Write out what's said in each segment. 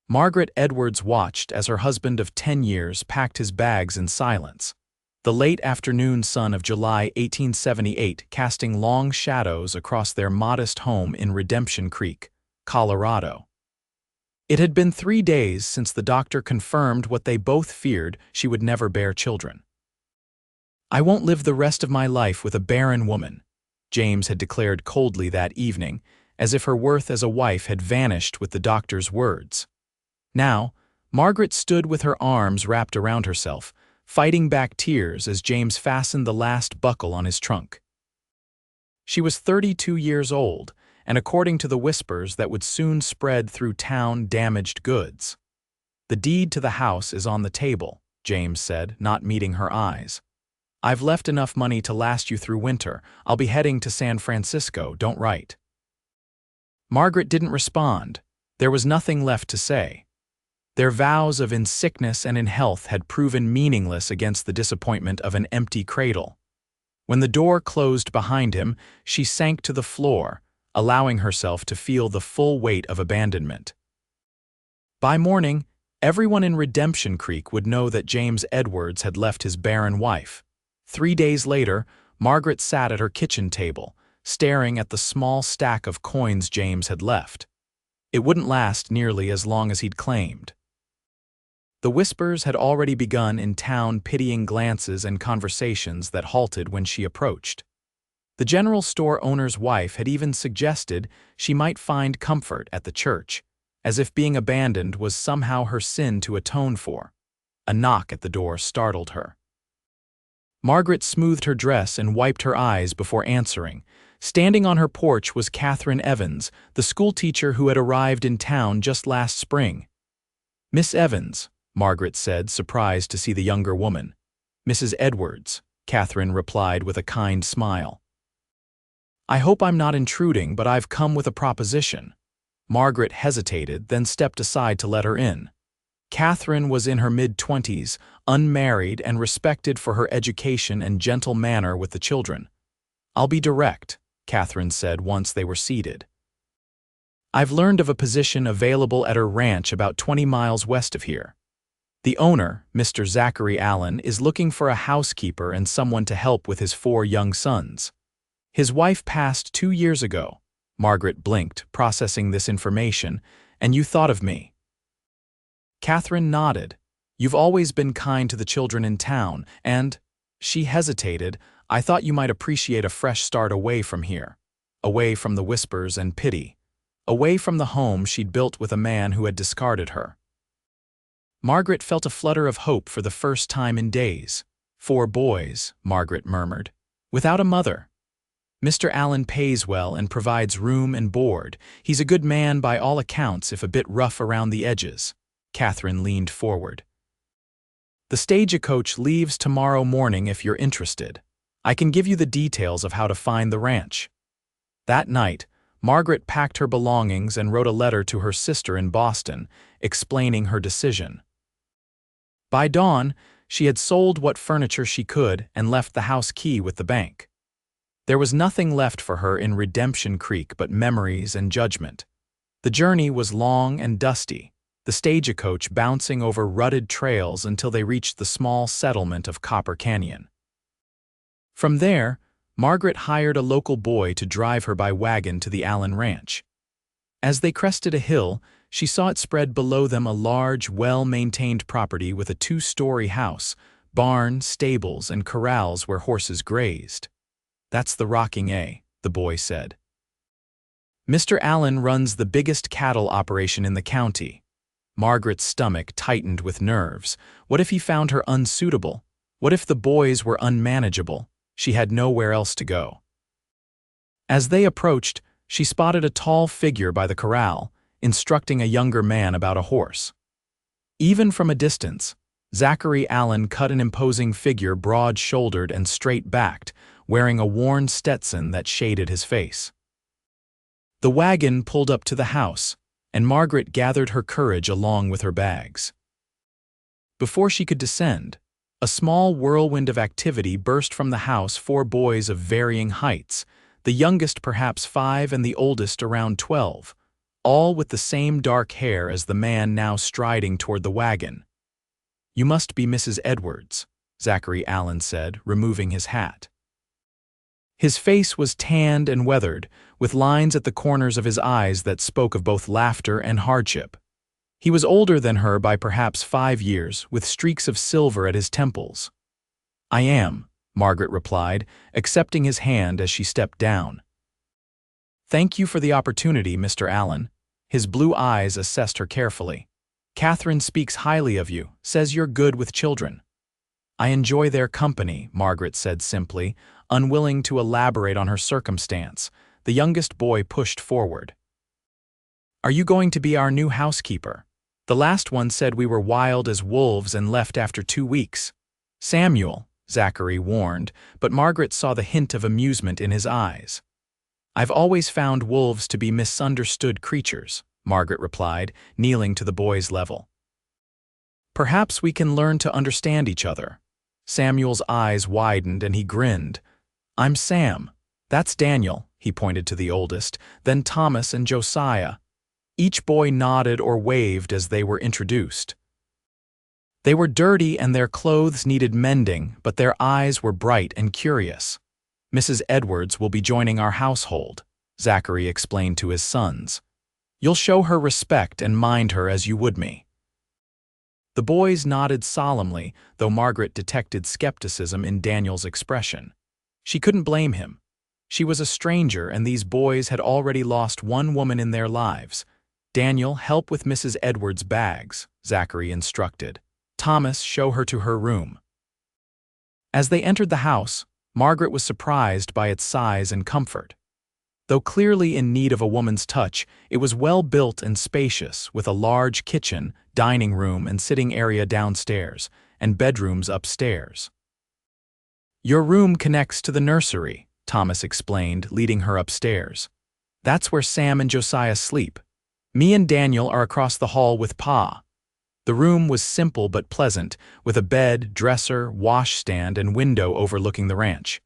Margaret Edwards watched as her husband of 10 years packed his bags in silence, the late afternoon sun of July 1878 casting long shadows across their modest home in Redemption Creek, Colorado. It had been 3 days since the doctor confirmed what they both feared: she would never bear children. "I won't live the rest of my life with a barren woman," James had declared coldly that evening, as if her worth as a wife had vanished with the doctor's words. Now, Margaret stood with her arms wrapped around herself, fighting back tears as James fastened the last buckle on his trunk. She was 32 years old, and according to the whispers that would soon spread through town, damaged goods. "The deed to the house is on the table," James said, not meeting her eyes. "I've left enough money to last you through winter. I'll be heading to San Francisco, don't write." Margaret didn't respond. There was nothing left to say. Their vows of in sickness and in health had proven meaningless against the disappointment of an empty cradle. When the door closed behind him, she sank to the floor, allowing herself to feel the full weight of abandonment. By morning, everyone in Redemption Creek would know that James Edwards had left his barren wife. 3 days later, Margaret sat at her kitchen table, staring at the small stack of coins James had left. It wouldn't last nearly as long as he'd claimed. The whispers had already begun in town, pitying glances and conversations that halted when she approached. The general store owner's wife had even suggested she might find comfort at the church, as if being abandoned was somehow her sin to atone for. A knock at the door startled her. Margaret smoothed her dress and wiped her eyes before answering. Standing on her porch was Catherine Evans, the schoolteacher who had arrived in town just last spring. "Miss Evans," Margaret said, surprised to see the younger woman. "Mrs. Edwards," Catherine replied with a kind smile. "I hope I'm not intruding, but I've come with a proposition." Margaret hesitated, then stepped aside to let her in. Catherine was in her mid-20s, unmarried and respected for her education and gentle manner with the children. "I'll be direct," Catherine said once they were seated. "I've learned of a position available at her ranch about 20 miles west of here. The owner, Mr. Zachary Allen, is looking for a housekeeper and someone to help with his 4 young sons. His wife passed 2 years ago." Margaret blinked, processing this information. "And you thought of me." Catherine nodded. "You've always been kind to the children in town, and—" she hesitated, "I thought you might appreciate a fresh start away from here. Away from the whispers and pity. Away from the home she'd built with a man who had discarded her." Margaret felt a flutter of hope for the first time in days. 4 boys, Margaret murmured, without a mother. "Mr. Allen pays well and provides room and board. He's a good man by all accounts, if a bit rough around the edges." Catherine leaned forward. "The stagecoach leaves tomorrow morning if you're interested. I can give you the details of how to find the ranch." That night, Margaret packed her belongings and wrote a letter to her sister in Boston, explaining her decision. By dawn, she had sold what furniture she could and left the house key with the bank. There was nothing left for her in Redemption Creek but memories and judgment. The journey was long and dusty, the stagecoach bouncing over rutted trails until they reached the small settlement of Copper Canyon. From there, Margaret hired a local boy to drive her by wagon to the Allen Ranch. As they crested a hill, she saw it spread below them, a large, well-maintained property with a 2-story house, barn, stables, and corrals where horses grazed. "That's the Rocking A," the boy said. "Mr. Allen runs the biggest cattle operation in the county." Margaret's stomach tightened with nerves. What if he found her unsuitable? What if the boys were unmanageable? She had nowhere else to go. As they approached, she spotted a tall figure by the corral, instructing a younger man about a horse. Even from a distance, Zachary Allen cut an imposing figure, broad-shouldered and straight-backed, wearing a worn Stetson that shaded his face. The wagon pulled up to the house, and Margaret gathered her courage along with her bags. Before she could descend, a small whirlwind of activity burst from the house. 4 boys of varying heights, the youngest perhaps 5 and the oldest around 12, all with the same dark hair as the man now striding toward the wagon. "You must be Mrs. Edwards," Zachary Allen said, removing his hat. His face was tanned and weathered, with lines at the corners of his eyes that spoke of both laughter and hardship. He was older than her by perhaps 5 years, with streaks of silver at his temples. "I am," Margaret replied, accepting his hand as she stepped down. "Thank you for the opportunity, Mr. Allen." His blue eyes assessed her carefully. "Catherine speaks highly of you, says you're good with children." "I enjoy their company," Margaret said simply, unwilling to elaborate on her circumstance. The youngest boy pushed forward. "Are you going to be our new housekeeper? The last one said we were wild as wolves and left after 2 weeks." "Samuel," Zachary warned, but Margaret saw the hint of amusement in his eyes. "I've always found wolves to be misunderstood creatures," Margaret replied, kneeling to the boy's level. "Perhaps we can learn to understand each other." Samuel's eyes widened and he grinned. "I'm Sam. That's Daniel," he pointed to the oldest, then Thomas and Josiah. Each boy nodded or waved as they were introduced. They were dirty and their clothes needed mending, but their eyes were bright and curious. "Mrs. Edwards will be joining our household," Zachary explained to his sons. "You'll show her respect and mind her as you would me." The boys nodded solemnly, though Margaret detected skepticism in Daniel's expression. She couldn't blame him. She was a stranger, and these boys had already lost one woman in their lives. "Daniel, help with Mrs. Edwards' bags," Zachary instructed. "Thomas, show her to her room." As they entered the house, Margaret was surprised by its size and comfort. Though clearly in need of a woman's touch, it was well built and spacious, with a large kitchen, dining room, and sitting area downstairs, and bedrooms upstairs. "Your room connects to the nursery," Thomas explained, leading her upstairs. "That's where Sam and Josiah sleep. Me and Daniel are across the hall with Pa." The room was simple but pleasant, with a bed, dresser, washstand, and window overlooking the ranch.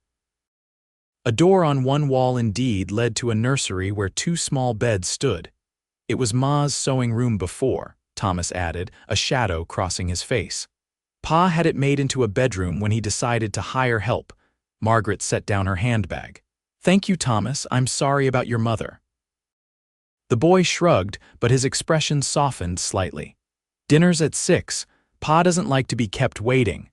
A door on one wall indeed led to a nursery where 2 small beds stood. "It was Ma's sewing room before," Thomas added, a shadow crossing his face. "Pa had it made into a bedroom when he decided to hire help." Margaret set down her handbag. "Thank you, Thomas. I'm sorry about your mother." The boy shrugged, but his expression softened slightly. "Dinner's at 6. Pa doesn't like to be kept waiting."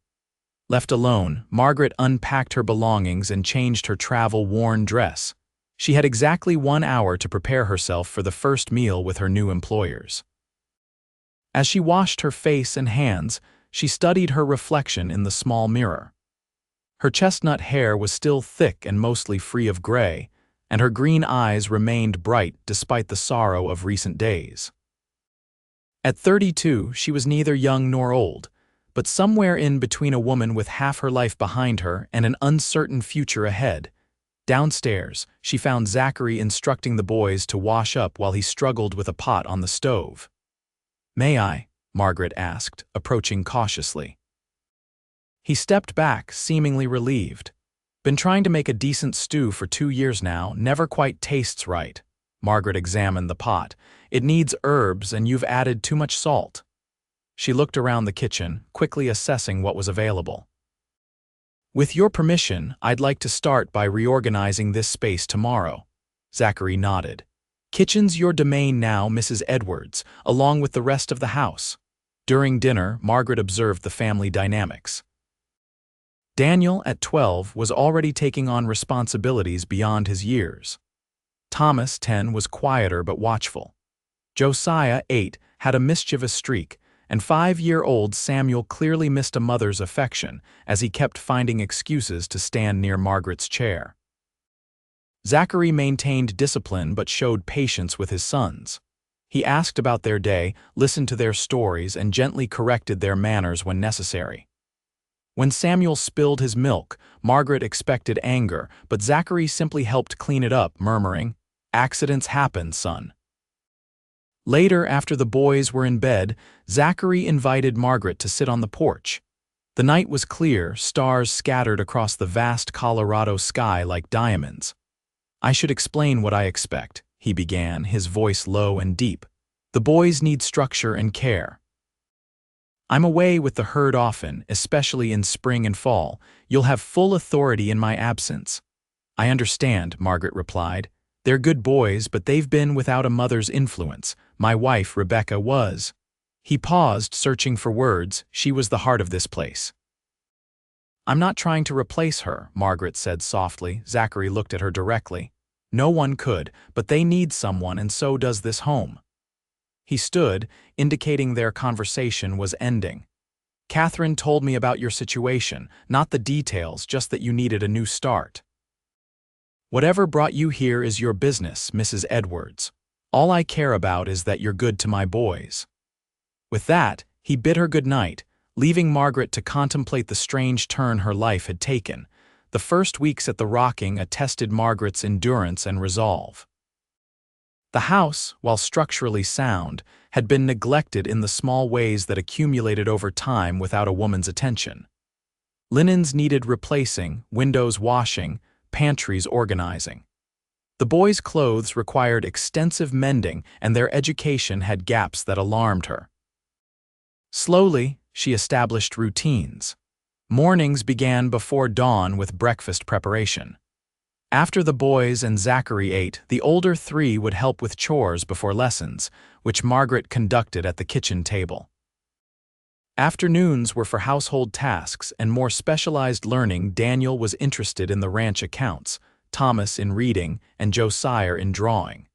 Left alone, Margaret unpacked her belongings and changed her travel-worn dress. She had exactly 1 hour to prepare herself for the first meal with her new employers. As she washed her face and hands, she studied her reflection in the small mirror. Her chestnut hair was still thick and mostly free of gray, and her green eyes remained bright despite the sorrow of recent days. At 32, she was neither young nor old, but somewhere in between a woman with half her life behind her and an uncertain future ahead. Downstairs, she found Zachary instructing the boys to wash up while he struggled with a pot on the stove. "May I?" Margaret asked, approaching cautiously. He stepped back, seemingly relieved. "Been trying to make a decent stew for 2 years now, never quite tastes right." Margaret examined the pot. "It needs herbs and you've added too much salt." She looked around the kitchen, quickly assessing what was available. "With your permission, I'd like to start by reorganizing this space tomorrow." Zachary nodded. "Kitchen's your domain now, Mrs. Edwards, along with the rest of the house." During dinner, Margaret observed the family dynamics. Daniel, at 12, was already taking on responsibilities beyond his years. Thomas, 10, was quieter but watchful. Josiah, 8, had a mischievous streak, and 5-year-old Samuel clearly missed a mother's affection as he kept finding excuses to stand near Margaret's chair. Zachary maintained discipline but showed patience with his sons. He asked about their day, listened to their stories, and gently corrected their manners when necessary. When Samuel spilled his milk, Margaret expected anger, but Zachary simply helped clean it up, murmuring, "Accidents happen, son." Later, after the boys were in bed, Zachary invited Margaret to sit on the porch. The night was clear, stars scattered across the vast Colorado sky like diamonds. "I should explain what I expect," he began, his voice low and deep. "The boys need structure and care. I'm away with the herd often, especially in spring and fall. You'll have full authority in my absence." "I understand," Margaret replied. "They're good boys, but they've been without a mother's influence. My wife, Rebecca, was." He paused, searching for words. "She was the heart of this place." "I'm not trying to replace her," Margaret said softly. Zachary looked at her directly. "No one could, but they need someone, and so does this home." He stood, indicating their conversation was ending. "Catherine told me about your situation, not the details, just that you needed a new start." "Whatever brought you here is your business, Mrs. Edwards. All I care about is that you're good to my boys." With that, he bid her good night, leaving Margaret to contemplate the strange turn her life had taken. The first weeks at the Rocking attested Margaret's endurance and resolve. The house, while structurally sound, had been neglected in the small ways that accumulated over time without a woman's attention. Linens needed replacing, windows washing, pantries organizing. The boys' clothes required extensive mending, and their education had gaps that alarmed her. Slowly, she established routines. Mornings began before dawn with breakfast preparation. After the boys and Zachary ate, the older three would help with chores before lessons, which Margaret conducted at the kitchen table. Afternoons were for household tasks and more specialized learning. Daniel was interested in the ranch accounts, Thomas in reading, and Josiah in drawing.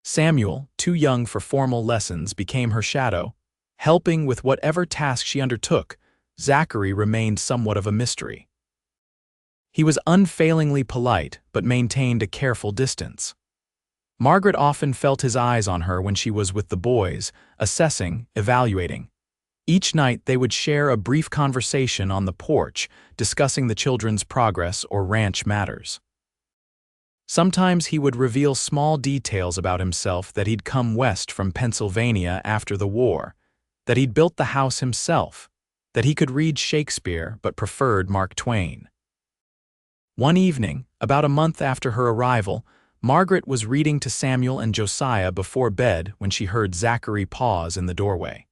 Samuel, too young for formal lessons, became her shadow, helping with whatever task she undertook. Zachary remained somewhat of a mystery. He was unfailingly polite, but maintained a careful distance. Margaret often felt his eyes on her when she was with the boys, assessing, evaluating. Each night they would share a brief conversation on the porch, discussing the children's progress or ranch matters. Sometimes he would reveal small details about himself, that he'd come west from Pennsylvania after the war, that he'd built the house himself, that he could read Shakespeare but preferred Mark Twain. One evening, about a month after her arrival, Margaret was reading to Samuel and Josiah before bed when she heard Zachary pause in the doorway.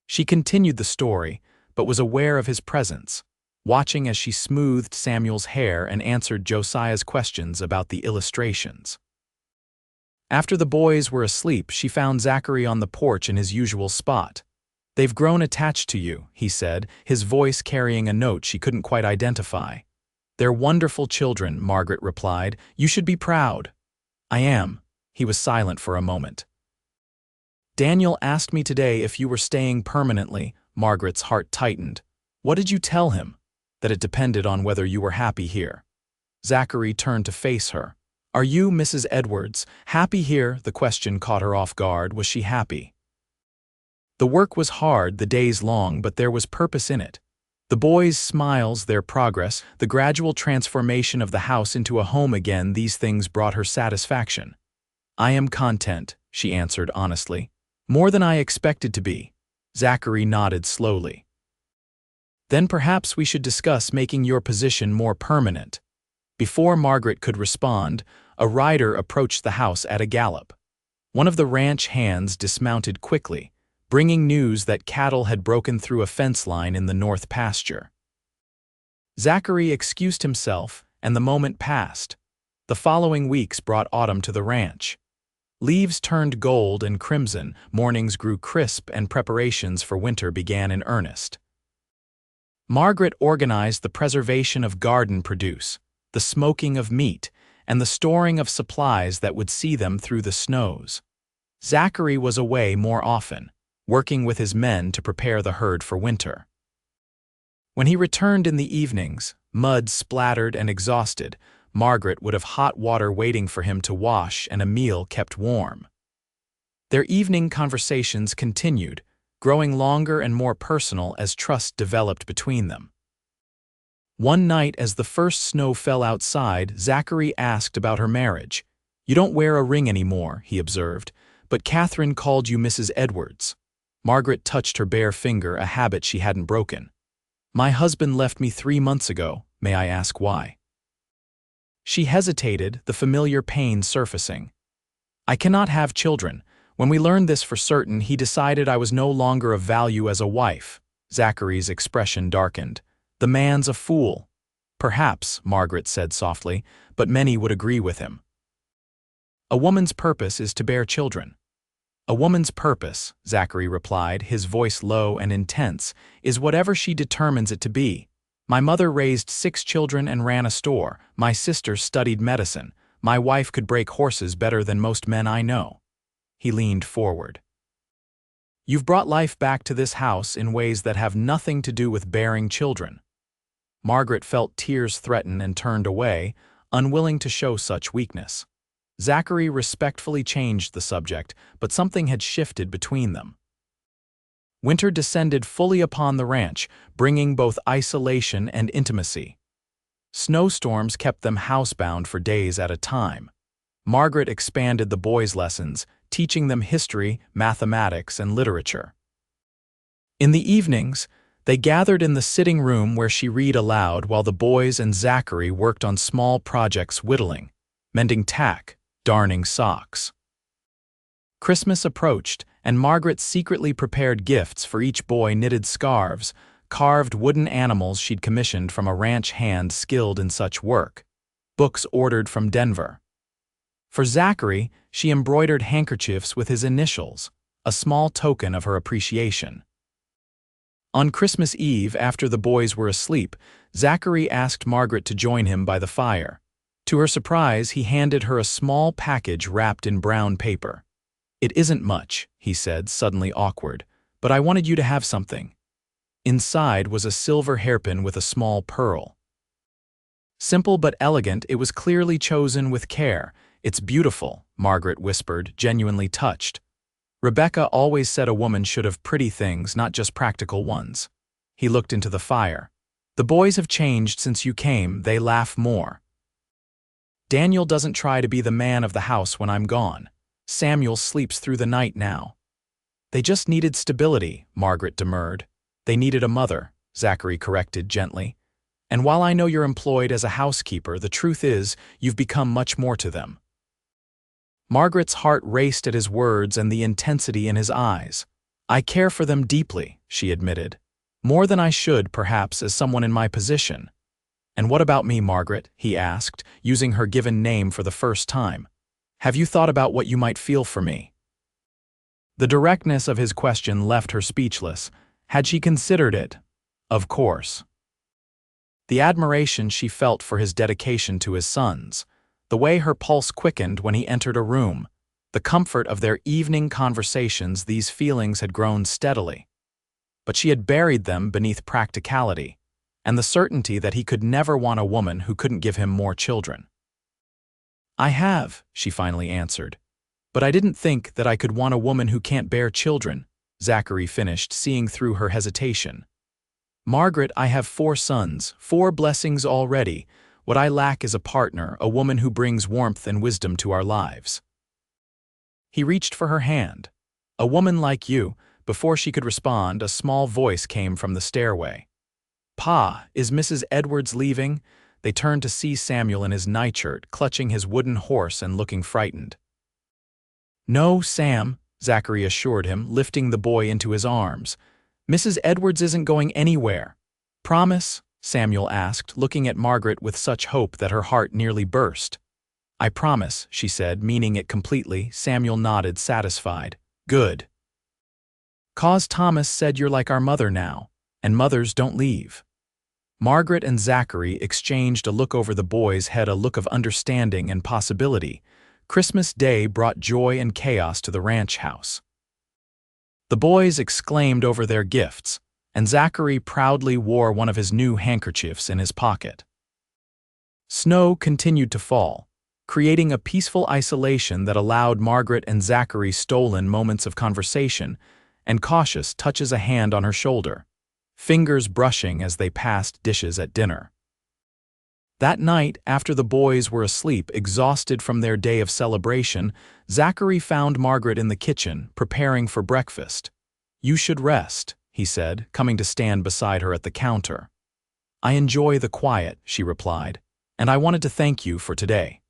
She continued the story, but was aware of his presence, watching as she smoothed Samuel's hair and answered Josiah's questions about the illustrations. After the boys were asleep, she found Zachary on the porch in his usual spot. "They've grown attached to you," he said, his voice carrying a note she couldn't quite identify. "They're wonderful children," Margaret replied. "You should be proud." "I am." He was silent for a moment. "Daniel asked me today if you were staying permanently." Margaret's heart tightened. "What did you tell him?" "That it depended on whether you were happy here." Zachary turned to face her. "Are you, Mrs. Edwards, happy here?" The question caught her off guard. Was she happy? The work was hard, the days long, but there was purpose in it. The boys' smiles, their progress, the gradual transformation of the house into a home again, these things brought her satisfaction. "I am content," she answered honestly. "More than I expected to be." Zachary nodded slowly. "Then perhaps we should discuss making your position more permanent." Before Margaret could respond, a rider approached the house at a gallop. One of the ranch hands dismounted quickly, bringing news that cattle had broken through a fence line in the north pasture. Zachary excused himself, and the moment passed. The following weeks brought autumn to the ranch. Leaves turned gold and crimson, mornings grew crisp, and preparations for winter began in earnest. Margaret organized the preservation of garden produce, the smoking of meat, and the storing of supplies that would see them through the snows. Zachary was away more often, working with his men to prepare the herd for winter. When he returned in the evenings, mud splattered and exhausted, Margaret would have hot water waiting for him to wash and a meal kept warm. Their evening conversations continued, growing longer and more personal as trust developed between them. One night as the first snow fell outside, Zachary asked about her marriage. "You don't wear a ring anymore," he observed, "but Catherine called you Mrs. Edwards." Margaret touched her bare finger, a habit she hadn't broken. "My husband left me 3 months ago. May I ask why?" She hesitated, the familiar pain surfacing. I cannot have children. When we learned this for certain, he decided I was no longer of value as a wife. Zachary's expression darkened. The man's a fool. Perhaps, Margaret said softly, but many would agree with him. A woman's purpose is to bear children. A woman's purpose, Zachary replied, his voice low and intense, is whatever she determines it to be. My mother raised 6 children and ran a store. My sister studied medicine. My wife could break horses better than most men I know. He leaned forward. You've brought life back to this house in ways that have nothing to do with bearing children. Margaret felt tears threaten and turned away, unwilling to show such weakness. Zachary respectfully changed the subject, but something had shifted between them. Winter descended fully upon the ranch, bringing both isolation and intimacy. Snowstorms kept them housebound for days at a time. Margaret expanded the boys' lessons, teaching them history, mathematics, and literature. In the evenings, they gathered in the sitting room where she read aloud while the boys and Zachary worked on small projects, whittling, mending tack, darning socks. Christmas approached, and Margaret secretly prepared gifts for each boy: knitted scarves, carved wooden animals she'd commissioned from a ranch hand skilled in such work, books ordered from Denver. For Zachary, she embroidered handkerchiefs with his initials, a small token of her appreciation. On Christmas Eve, after the boys were asleep, Zachary asked Margaret to join him by the fire. To her surprise, he handed her a small package wrapped in brown paper. "It isn't much," he said, suddenly awkward, "but I wanted you to have something." Inside was a silver hairpin with a small pearl. Simple but elegant, it was clearly chosen with care. "It's beautiful," Margaret whispered, genuinely touched. Rebecca always said a woman should have pretty things, not just practical ones. He looked into the fire. "The boys have changed since you came. They laugh more. Daniel doesn't try to be the man of the house when I'm gone. Samuel sleeps through the night now." "They just needed stability," Margaret demurred. "They needed a mother," Zachary corrected gently. "And while I know you're employed as a housekeeper, the truth is, you've become much more to them." Margaret's heart raced at his words and the intensity in his eyes. "I care for them deeply," she admitted. "More than I should, perhaps, as someone in my position." "And what about me, Margaret?" he asked, using her given name for the first time. "Have you thought about what you might feel for me?" The directness of his question left her speechless. Had she considered it? Of course. The admiration she felt for his dedication to his sons, the way her pulse quickened when he entered a room, the comfort of their evening conversations, these feelings had grown steadily. But she had buried them beneath practicality, and the certainty that he could never want a woman who couldn't give him more children. "I have," she finally answered. "But I didn't think that I could want a woman who can't bear children," Zachary finished, seeing through her hesitation. "Margaret, I have 4 sons, 4 blessings already. What I lack is a partner, a woman who brings warmth and wisdom to our lives." He reached for her hand. "A woman like you." Before she could respond, a small voice came from the stairway. "Pa, is Mrs. Edwards leaving?" They turned to see Samuel in his nightshirt, clutching his wooden horse and looking frightened. "No, Sam," Zachary assured him, lifting the boy into his arms. "Mrs. Edwards isn't going anywhere." "Promise?" Samuel asked, looking at Margaret with such hope that her heart nearly burst. "I promise," she said, meaning it completely. Samuel nodded, satisfied. "Good. 'Cause Thomas said you're like our mother now, and mothers don't leave." Margaret and Zachary exchanged a look over the boy's head, a look of understanding and possibility. Christmas Day brought joy and chaos to the ranch house. The boys exclaimed over their gifts, and Zachary proudly wore one of his new handkerchiefs in his pocket. Snow continued to fall, creating a peaceful isolation that allowed Margaret and Zachary stolen moments of conversation and cautious touches, a hand on her shoulder, fingers brushing as they passed dishes at dinner. That night, after the boys were asleep, exhausted from their day of celebration, Zachary found Margaret in the kitchen, preparing for breakfast. "You should rest," he said, coming to stand beside her at the counter. "I enjoy the quiet," she replied, "and I wanted to thank you for today."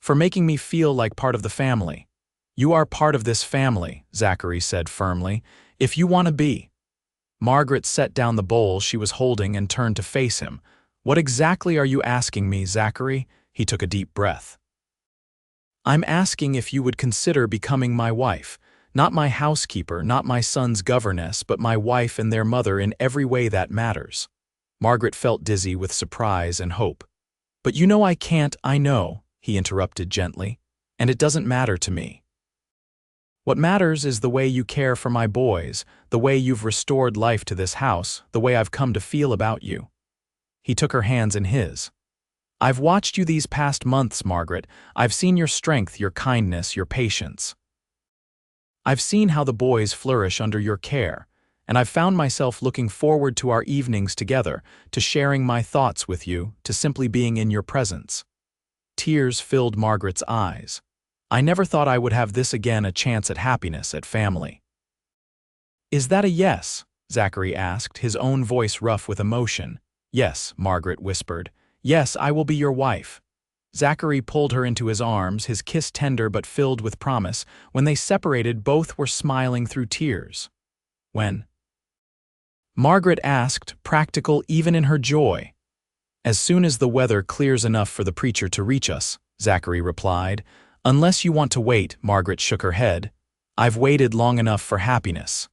For making me feel like part of the family. You are part of this family, Zachary said firmly, if you want to be. Margaret set down the bowl she was holding and turned to face him. What exactly are you asking me, Zachary? He took a deep breath. I'm asking if you would consider becoming my wife. Not my housekeeper, not my son's governess, but my wife and their mother in every way that matters. Margaret felt dizzy with surprise and hope. But you know I can't, I know, he interrupted gently, and it doesn't matter to me. What matters is the way you care for my boys, the way you've restored life to this house, the way I've come to feel about you. He took her hands in his. I've watched you these past months, Margaret. I've seen your strength, your kindness, your patience. I've seen how the boys flourish under your care, and I've found myself looking forward to our evenings together, to sharing my thoughts with you, to simply being in your presence. Tears filled Margaret's eyes. I never thought I would have this again, a chance at happiness, at family. Is that a yes? Zachary asked, his own voice rough with emotion. Yes, Margaret whispered. Yes, I will be your wife. Zachary pulled her into his arms, his kiss tender but filled with promise. When they separated, both were smiling through tears. When? Margaret asked, practical even in her joy. As soon as the weather clears enough for the preacher to reach us, Zachary replied. Unless you want to wait, Margaret shook her head. I've waited long enough for happiness.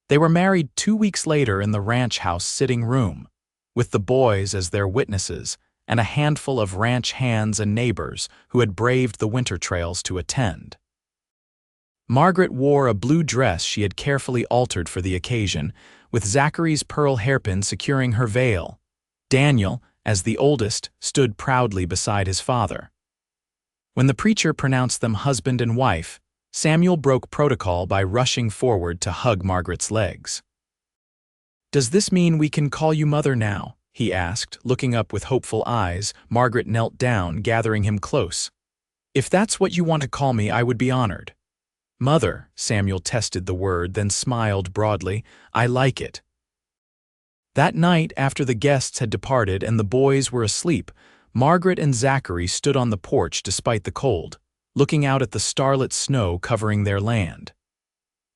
They were married 2 weeks later in the ranch house sitting room, with the boys as their witnesses and a handful of ranch hands and neighbors who had braved the winter trails to attend. Margaret wore a blue dress she had carefully altered for the occasion, with Zachary's pearl hairpin securing her veil. Daniel, as the oldest, stood proudly beside his father. When the preacher pronounced them husband and wife, Samuel broke protocol by rushing forward to hug Margaret's legs. Does this mean we can call you mother now? He asked, looking up with hopeful eyes. Margaret knelt down, gathering him close. If that's what you want to call me, I would be honored. Mother, Samuel tested the word, then smiled broadly. I like it. That night, after the guests had departed and the boys were asleep, Margaret and Zachary stood on the porch despite the cold, looking out at the starlit snow covering their land.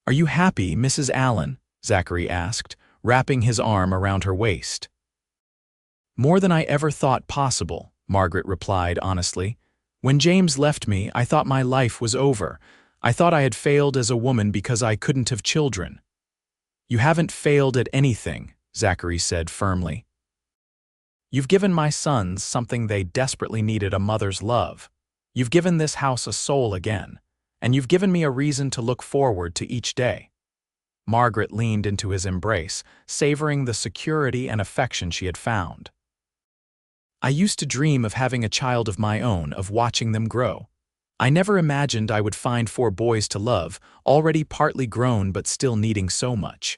Are you happy, Mrs. Allen? Zachary asked, wrapping his arm around her waist. More than I ever thought possible, Margaret replied honestly. When James left me, I thought my life was over. I thought I had failed as a woman because I couldn't have children. You haven't failed at anything, Zachary said firmly. You've given my sons something they desperately needed, a mother's love. You've given this house a soul again, and you've given me a reason to look forward to each day. Margaret leaned into his embrace, savoring the security and affection she had found. I used to dream of having a child of my own, of watching them grow. I never imagined I would find 4 boys to love, already partly grown but still needing so much.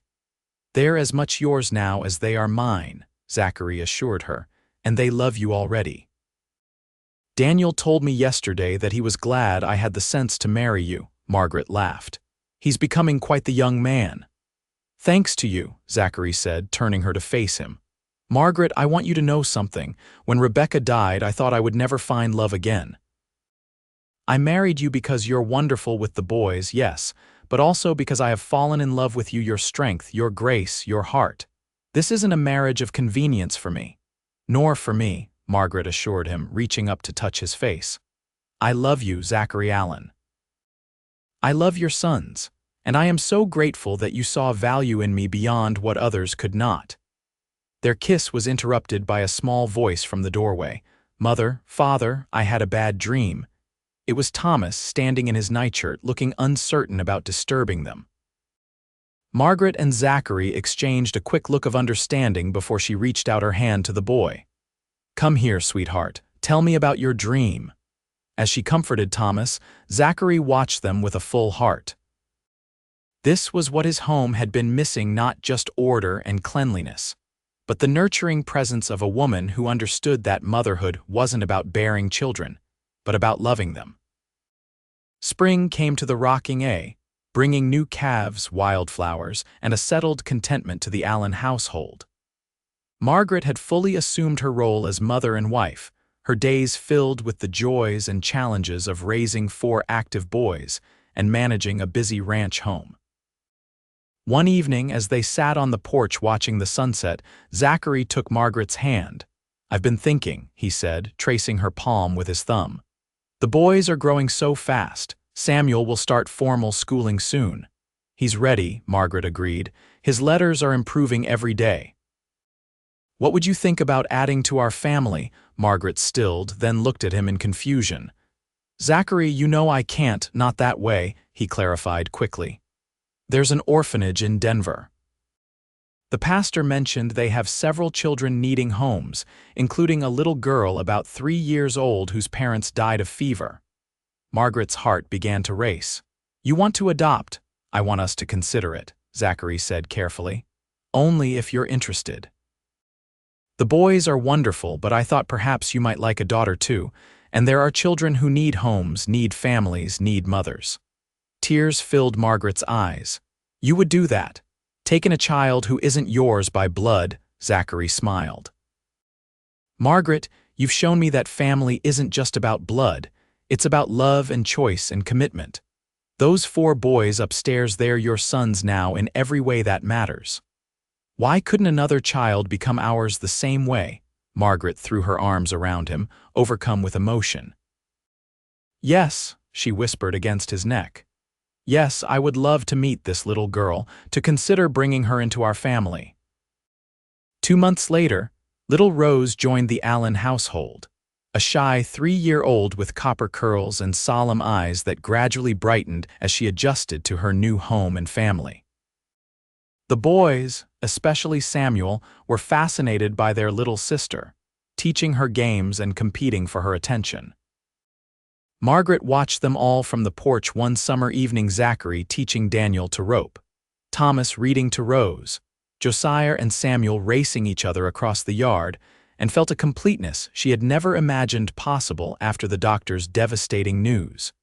They're as much yours now as they are mine, Zachary assured her, and they love you already. Daniel told me yesterday that he was glad I had the sense to marry you, Margaret laughed. He's becoming quite the young man. Thanks to you, Zachary said, turning her to face him. Margaret, I want you to know something. When Rebecca died, I thought I would never find love again. I married you because you're wonderful with the boys, yes, but also because I have fallen in love with you, your strength, your grace, your heart. This isn't a marriage of convenience for me. Nor for me, Margaret assured him, reaching up to touch his face. I love you, Zachary Allen. I love your sons, and I am so grateful that you saw value in me beyond what others could not. Their kiss was interrupted by a small voice from the doorway. Mother, Father, I had a bad dream. It was Thomas, standing in his nightshirt, looking uncertain about disturbing them. Margaret and Zachary exchanged a quick look of understanding before she reached out her hand to the boy. Come here, sweetheart. Tell me about your dream. As she comforted Thomas, Zachary watched them with a full heart. This was what his home had been missing, not just order and cleanliness, but the nurturing presence of a woman who understood that motherhood wasn't about bearing children, but about loving them. Spring came to the rocking A, bringing new calves, wildflowers, and a settled contentment to the Allen household. Margaret had fully assumed her role as mother and wife, her days filled with the joys and challenges of raising 4 active boys and managing a busy ranch home. One evening, as they sat on the porch watching the sunset, Zachary took Margaret's hand. "I've been thinking," he said, tracing her palm with his thumb. "The boys are growing so fast. Samuel will start formal schooling soon." "He's ready," Margaret agreed. "His letters are improving every day." "What would you think about adding to our family?" Margaret stilled, then looked at him in confusion. "Zachary, you know I can't, not that way," he clarified quickly. "There's an orphanage in Denver." The pastor mentioned they have several children needing homes, including a little girl about 3 years old whose parents died of fever. Margaret's heart began to race. "You want to adopt? I want us to consider it," Zachary said carefully. "Only if you're interested. The boys are wonderful, but I thought perhaps you might like a daughter too, and there are children who need homes, need families, need mothers." Tears filled Margaret's eyes. "You would do that? Taking a child who isn't yours by blood," Zachary smiled. "Margaret, you've shown me that family isn't just about blood. It's about love and choice and commitment. Those 4 boys upstairs, they're your sons now in every way that matters. Why couldn't another child become ours the same way?" Margaret threw her arms around him, overcome with emotion. "Yes," she whispered against his neck. "Yes, I would love to meet this little girl, to consider bringing her into our family." 2 months later, little Rose joined the Allen household, a shy 3-year-old with copper curls and solemn eyes that gradually brightened as she adjusted to her new home and family. The boys, especially Samuel, were fascinated by their little sister, teaching her games and competing for her attention. Margaret watched them all from the porch one summer evening, Zachary teaching Daniel to rope, Thomas reading to Rose, Josiah and Samuel racing each other across the yard, and felt a completeness she had never imagined possible after the doctor's devastating news.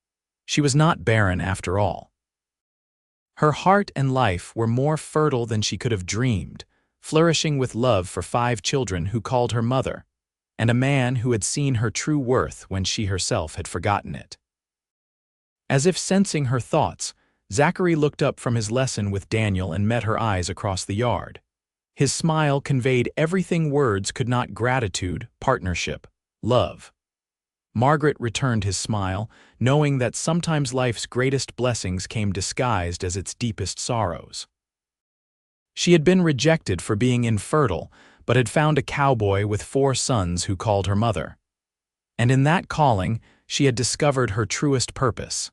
She was not barren after all. Her heart and life were more fertile than she could have dreamed, flourishing with love for 5 children who called her mother, and a man who had seen her true worth when she herself had forgotten it. As if sensing her thoughts, Zachary looked up from his lesson with Daniel and met her eyes across the yard. His smile conveyed everything words could not: gratitude, partnership, love. Margaret returned his smile, knowing that sometimes life's greatest blessings came disguised as its deepest sorrows. She had been rejected for being infertile, but had found a cowboy with 4 sons who called her mother. And in that calling, she had discovered her truest purpose.